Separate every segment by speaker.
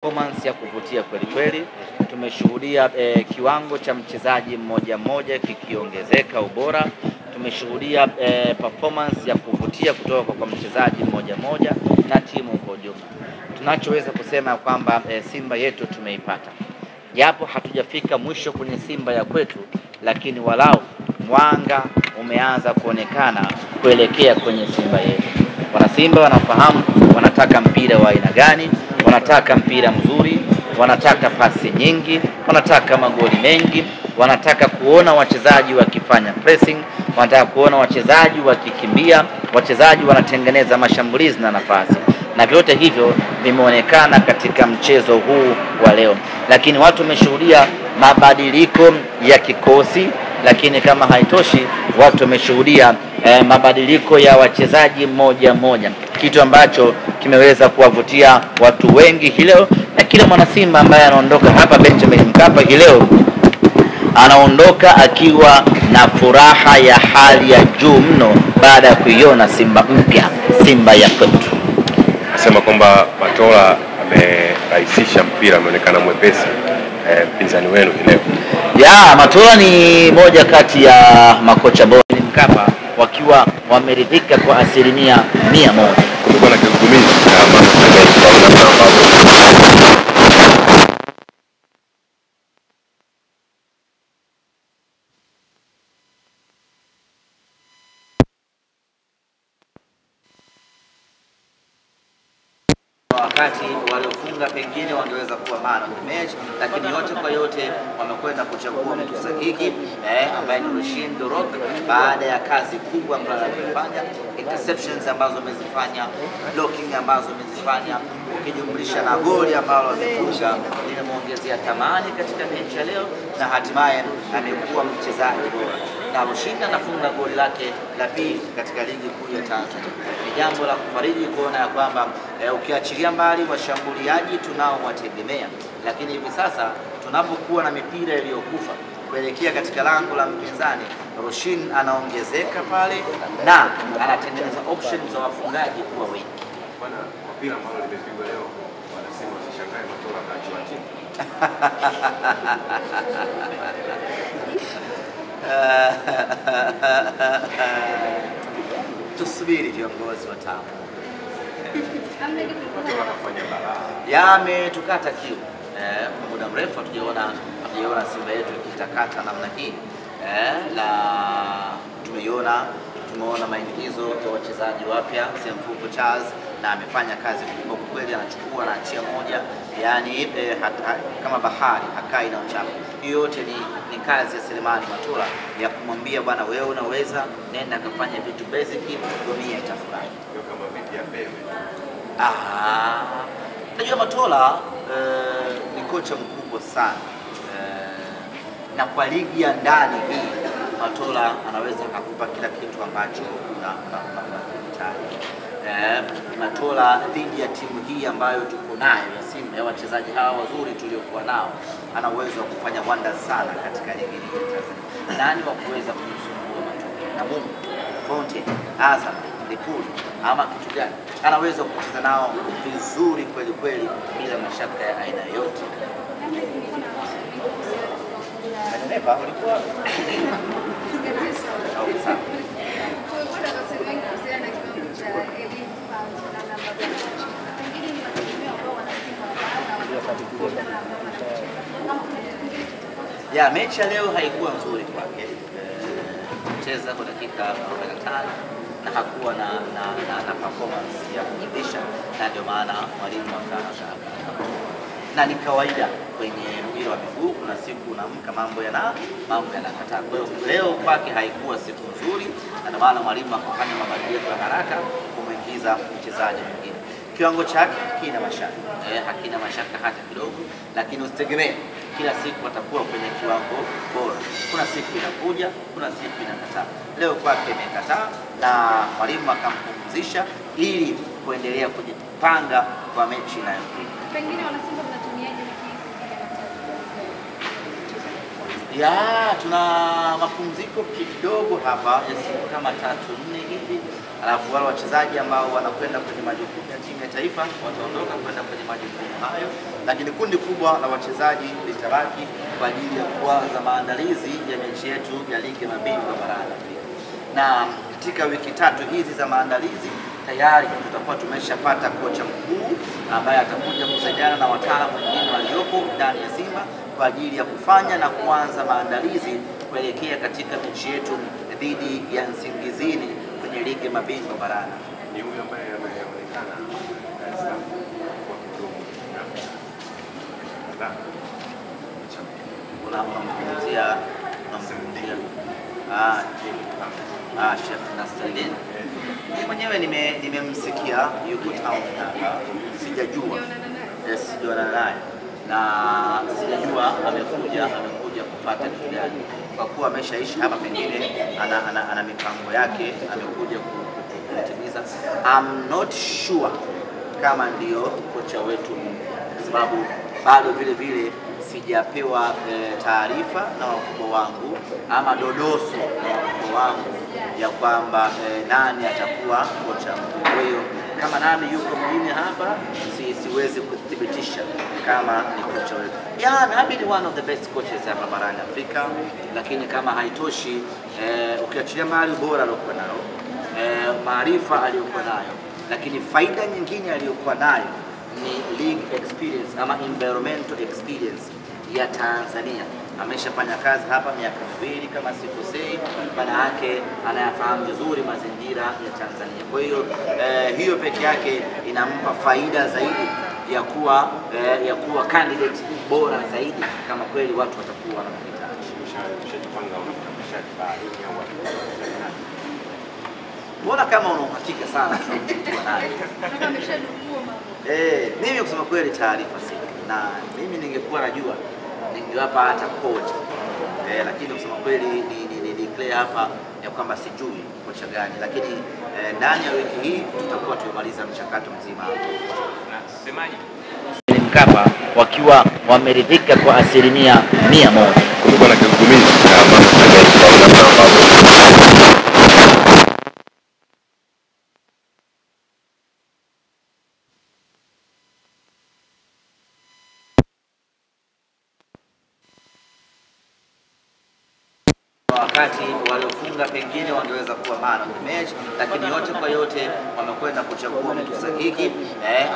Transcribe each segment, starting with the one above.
Speaker 1: Performance ya kuvutia kweli kweli. Tumeshuhudia kiwango cha mchezaji mmoja mmoja kikiongezeka ubora. Tumeshuhudia performance ya kuvutia kutoka kwa mchezaji mmoja mmoja na timu kwa ujumla. Tunachoweza kusema kwamba Simba yetu tumeipata, japo hatujafika mwisho kwenye Simba ya kwetu, lakini walau mwanga umeanza kuonekana kuelekea kwenye Simba yetu. Wana Simba wanafahamu wanataka mpira wa aina gani, wanataka mpira mzuri, wanataka pasi nyingi, wanataka magoli mengi, wanataka kuona wachezaji wakifanya pressing, wanataka kuona wachezaji wakikimbia, wachezaji wanatengeneza mashambulizi na nafasi. Na vyote hivyo vimeonekana katika mchezo huu wa leo. Lakini watu wameshuhudia mabadiliko ya kikosi, lakini kama haitoshi watu wameshuhudia mabadiliko ya wachezaji mmoja mmoja, kitu ambacho kimeweza kuwavutia watu wengi hii leo. Na kila mwana Simba ambaye anaondoka hapa Benjamin Mkapa hii leo anaondoka akiwa na furaha ya hali ya juu mno baada ya kuiona Simba mpya, Simba ya kwetu.
Speaker 2: Nasema kwamba Matola amerahisisha mpira, ameonekana mwepesi mpinzani wenu hii leo.
Speaker 1: Matola ni moja kati ya makocha bora Mkapa, wakiwa wameridhika kwa 100%.
Speaker 2: Kulikuwa na kigugumizi kama
Speaker 1: wakati waliofunga pengine wangeweza kuwa man of the match, lakini yote kwa yote wamekwenda kuchagua mtu sahihi ambaye ni Rushin De Reuck, baada ya kazi kubwa ambayo amefanya, interceptions ambazo amezifanya, blocking ambazo amezifanya, ukijumlisha na goli ambalo amefunga, linamuongezea thamani katika mechi ya leo, na hatimaye amekuwa mchezaji bora. Na Rushin anafunga goli lake la pili katika ligi kuu ya Tanzania. Ni jambo la kufariji kuona ya kwamba ukiachilia mbali washambuliaji tunaowategemea, lakini hivi sasa tunapokuwa na mipira iliyokufa kuelekea katika lango la mpinzani, Rushin anaongezeka pale na anatengeneza options za wafungaji kuwa wengi.
Speaker 2: Bwana, mpira ambao limepigwa leo wanasema wasishangae Matola kaachwa timu.
Speaker 1: Tusubiri viongozi watamu. Ametukata kiu kwa muda mrefu, hatujaona Simba yetu ikitakata namna hii. Tumeona maingizo ya wachezaji wapya, Semfuko Charles, na amefanya kazi kubwa kwa kweli, anachukua na achia moja, yani kama bahari hakai na uchafu. Hiyo yote ni kazi ya Selemani Matola ya kumwambia bwana, wewe unaweza, nenda kafanya vitu basic, dunia itafurahi.
Speaker 2: Kama vipi ya Pembe.
Speaker 1: Najua Matola ni kocha mkubwa sana, na kwa ligi ya ndani hii Matola anaweza kukupa kila kitu ambacho unahitaji. Matola dhidi ya timu hii ambayo tuko nayo ya Simba, ya wachezaji hawa wazuri tuliokuwa nao, ana uwezo wa kufanya wonders sana katika ligi hii ya Tanzania. Nani wa kuweza kumsumbua Matola? Na Mungu, Fonte, Azam, Lipuli ama kitu gani? Anaweza kucheza nao vizuri kweli kweli bila mashaka ya aina yote. Nepa ulikuwa mechi ya leo haikuwa nzuri kwake. Cheza kwa dakika 45 na hakuwa na performance ya kuridhisha, na ndio maana mwalimu akaanza. Na ni kawaida kwenye mpira wa miguu, kuna siku unaamka mambo yanakataa. Kwa hiyo leo kwake haikuwa siku nzuri, na ndio maana mwalimu akafanya mabadiliko ya haraka kumuingiza mchezaji mwingine. Kiwango chake hakina mashaka hata kidogo, lakini usitegemee kila siku atakuwa kwenye kiwango bora. Kuna siku inakuja, kuna siku inakataa. Leo kwake imekataa, na mwalimu akampumzisha ili kuendelea kujipanga kwa mechi inayokuja.
Speaker 3: Pengine wanasimba mnatumiaje wiki hizi?
Speaker 1: Tuna mapumziko kidogo hapa ya siku kama 3-4 hivi, alafu wale wachezaji ambao wanakwenda kwenye majukumu ya timu ya taifa wataondoka kwenda kwenye majukumu hayo, lakini kundi kubwa la wachezaji litabaki kwa ajili ya kuanza maandalizi ya mechi yetu ya ligi ya mabingwa barani Afrika. Na katika wiki 3 hizi za maandalizi tayari tutakuwa tumeshapata kocha mkuu ambaye atakuja kusaidiana na wataalamu wengine waliopo ndani ya Simba kwa ajili ya kufanya na kuanza maandalizi kuelekea katika mechi yetu dhidi ya Nsingizini kwenye ligi ya mabingwa barani.
Speaker 2: Ni huyo ambaye ameonekana
Speaker 1: unamzungumzia Chef Nasreddine. Mimi mwenyewe nimemsikia yuko town hapa, sijajua sijaonana naye na sijajua amekuja kupata kitu gani, kwa kuwa ameshaishi hapa, pengine ana mipango yake amekuja kutimiza. I'm not sure kama ndio kocha wetu, kwa sababu bado vile sijapewa taarifa na wakubwa wangu ama dodoso na wakubwa wangu ya kwamba nani atakuwa kocha mkuu. Kwa hiyo kama nani yuko mjini hapa siwezi kuthibitisha kama ni kocha wetu. Yeah, Nabi ni one of the best coaches hapa barani Afrika, lakini kama haitoshi ukiachilia mbali ubora aliokuwa nao, maarifa aliyokuwa nayo, lakini faida nyingine aliyokuwa nayo ni league experience ama environmental experience ya Tanzania. Ameshafanya kazi hapa miaka 2 kama sikosei, maana yake anayafahamu vizuri mazingira ya Tanzania. Kwa hiyo hiyo peke yake inampa faida zaidi ya kuwa candidate bora zaidi kama kweli watu watakuwa wanamhitaji. Mbona kama una uhakika sana tunamchukua naye? Mimi kusema kweli taarifa sina, na mimi ningekuwa najua ningewapa hata code, lakini kusema kweli ni declare hapa ya kwamba sijui kocha gani, lakini ndani ya wiki hii tutakuwa tumemaliza mchakato mzima.
Speaker 2: Nasemaje?
Speaker 1: Mkapa wakiwa wameridhika kwa 100%.
Speaker 2: Kulikuwa na kigugumizi cha mambo
Speaker 1: wakati waliofunga pengine wangeweza kuwa man of the match, lakini yote kwa yote wamekwenda kuchagua mtu sahihi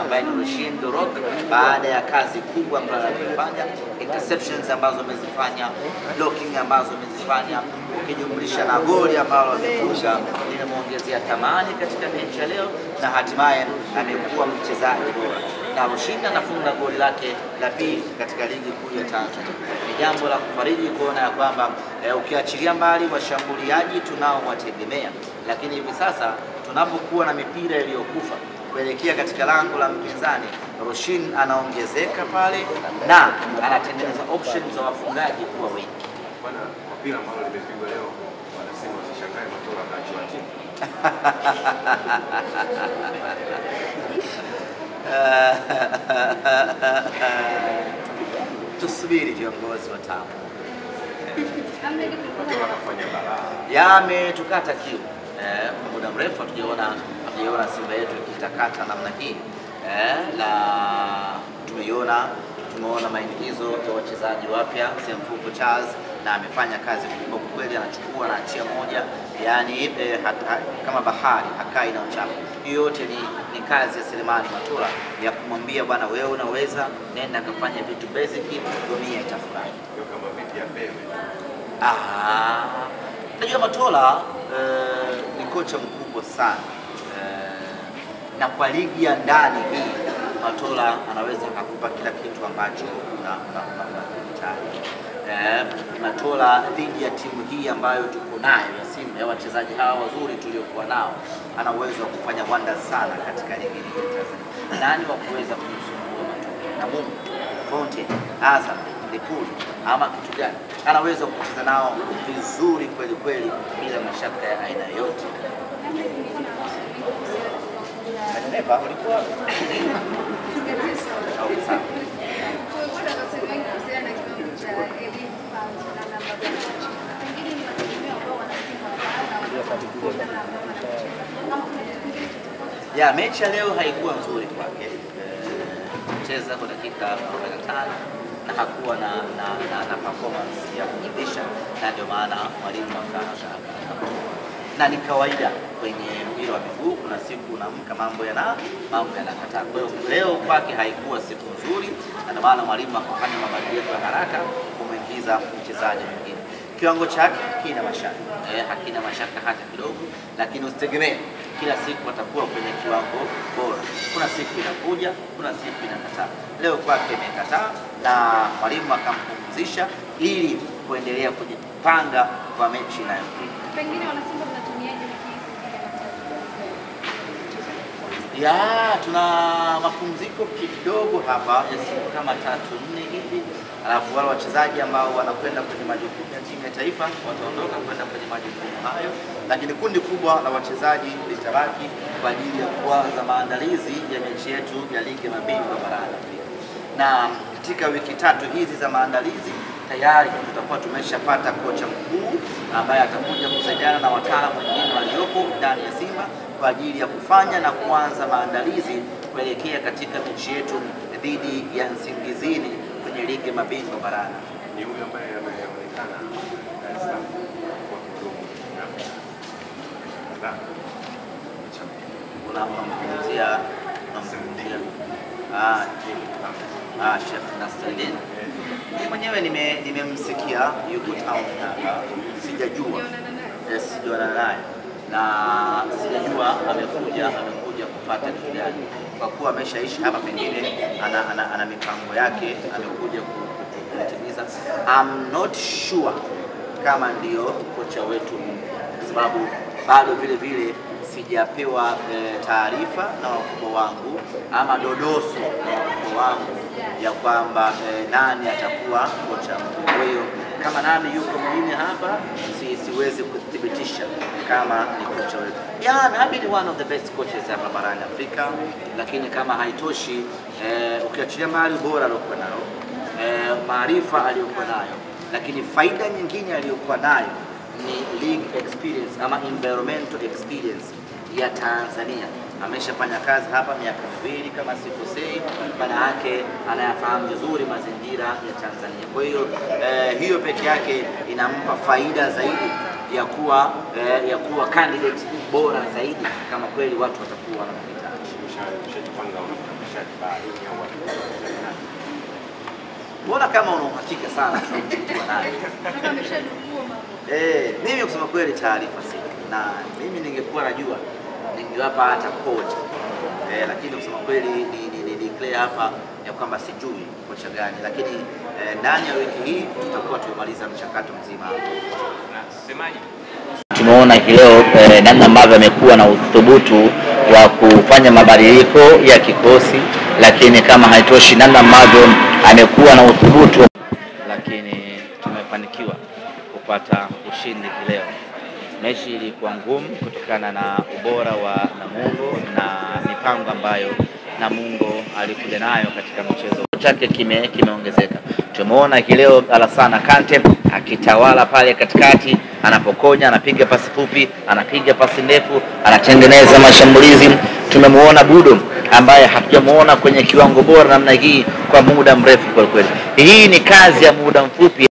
Speaker 1: ambaye ni Rushin De Reuck, baada ya kazi kubwa ambayo amefanya, interceptions ambazo amezifanya, blocking ambazo amezifanya, ukijumlisha na goli ambalo amefunga limemuongezea thamani katika mechi ya leo, na hatimaye amekuwa mchezaji bora. Na Rushin anafunga goli lake la pili katika ligi kuu ya Tanzania. Ni jambo la kufariji kuona ya kwamba ukiachilia mbali washambuliaji tunaowategemea, lakini hivi sasa tunapokuwa na mipira iliyokufa kuelekea katika lango la mpinzani, Rushin anaongezeka pale na anatengeneza options za wafungaji kuwa wengi.
Speaker 2: Bwana, mpira ambao limepigwa leo wanasema usishangae Matola kaachwa timu.
Speaker 1: Tusubiri viongozi watamu. Yametukata kiu kwa muda mrefu, hatujaona Simba yetu ikitakata namna hii, na tumeona maingizo ya wachezaji wapya. Semfuko Charles na amefanya kazi kubwa kweli, anachukua na achia moja, yani kama bahari hakai na uchafu. Hiyo yote ni kazi ya Selemani Matola ya kumwambia bwana, wewe unaweza, nenda kafanya vitu basic, dunia itafurahi.
Speaker 2: Ndio kama vipi ya Pembe.
Speaker 1: Najua Matola ni kocha mkubwa sana, na kwa ligi ya ndani hii Matola anaweza akakupa kila kitu ambacho unahitaji. Matola dhidi ya timu hii ambayo tuko nayo ya Simba, ya wachezaji hawa wazuri tuliokuwa nao, ana uwezo wa kufanya wonders sana katika ligi hii ya Tanzania. Nani wa kuweza kumsumbua Matola? Na Mungu, Fonte, Azam, Lipuli ama kitu gani? Anaweza kucheza nao vizuri kweli kweli bila mashaka ya aina yote. Nepa ulikuwa Ya mechi ya leo haikuwa nzuri kwake. Cheza kwa dakika 45 na hakuwa na performance ya kuridhisha, na ndio maana mwalimu na ni kawaida kwenye mpira wa miguu, kuna siku unaamka mambo yanakataa. Kwa hiyo leo kwake haikuwa siku nzuri, na ndio maana mwalimu akafanya mabadiliko ya haraka kumuingiza mchezaji mwingine. Kiwango chake hakina mashaka hata kidogo, lakini usitegemee kila siku atakuwa kwenye kiwango bora. Kuna siku inakuja, kuna siku inakataa. Leo kwake imekataa na mwalimu akampumzisha ili kuendelea kujipanga kwa mechi inayokuja.
Speaker 3: Pengine wanasimba mnatumiaje wiki hizi?
Speaker 1: Ya, tuna mapumziko kidogo hapa ya siku kama 3-4 hivi. Alafu wale wachezaji ambao wanakwenda kwenye majukumu ya timu ya taifa wataondoka kwenda kwenye majukumu hayo, lakini kundi kubwa la wachezaji litabaki kwa ajili ya kuanza maandalizi ya mechi yetu ya ligi ya mabingwa barani Afrika. Na katika wiki 3 hizi za maandalizi tayari tutakuwa tumeshapata kocha mkuu ambaye atakuja kusaidiana na wataalamu wengine waliopo ndani ya Simba kwa ajili ya kufanya na kuanza maandalizi kuelekea katika mechi yetu dhidi ya Nsingizini kwenye ligi ya mabingwa barani.
Speaker 2: Ni huyo ambaye ameonekana Dar es Salaam kwa kidogo
Speaker 1: unamzungumzia Chef Nasreddine. Mimi mwenyewe nimemsikia yuko town hapa, sijajua sijaona naye na sijajua amekuja kupata kitu gani, kwa kuwa ameshaishi hapa, pengine ana mipango yake, amekuja kutimiza. I'm not sure kama ndio kocha wetu, kwa sababu bado vile sijapewa taarifa na wakubwa wangu ama dodoso na wakubwa wangu ya kwamba nani atakuwa kocha mkuu. Kwa hiyo kama nani yuko mwingine hapa, siwezi kuthibitisha kama ni kocha wetu. Nabi ni one of the best coaches hapa barani Afrika, lakini kama haitoshi, ukiachilia mbali ubora aliokuwa nao, maarifa aliyokuwa nayo, lakini faida nyingine aliyokuwa nayo ni league experience ama environmental experience ya Tanzania. Ameshafanya kazi hapa miaka 2 kama sikosei, maana yake anayafahamu vizuri mazingira ya Tanzania. Kwa hiyo hiyo peke yake inampa faida zaidi ya kuwa candidate bora zaidi kama kweli watu watakuwa wanamhitaji. Mbona kama una uhakika sana tunamchukua naye? Mimi kusema kweli taarifa sina, na mimi ningekuwa najua ningewapa hata code, lakini kusema kweli ni declare hapa ya kwamba sijui kocha gani, lakini ndani ya wiki hii tutakuwa tumemaliza mchakato mzima.
Speaker 2: Nasemaje?
Speaker 1: Tumeona leo namna ambavyo amekuwa na uthubutu wa kufanya mabadiliko ya kikosi, lakini kama haitoshi namna ambavyo amekuwa na uthubutu, lakini tumefanikiwa kupata ushindi leo. Mechi ilikuwa ngumu kutokana na ubora wa Namungo na mipango ambayo Namungo alikuja nayo katika mchezo chake kimeongezeka. Tumeona leo Alassane Kante akitawala pale katikati, anapokonya, anapiga pasi fupi, anapiga pasi ndefu, anatengeneza mashambulizi. Tumemuona Budo ambaye hatujamuona kwenye kiwango bora namna hii kwa muda mrefu kwa kweli. Hii ni kazi ya muda mfupi.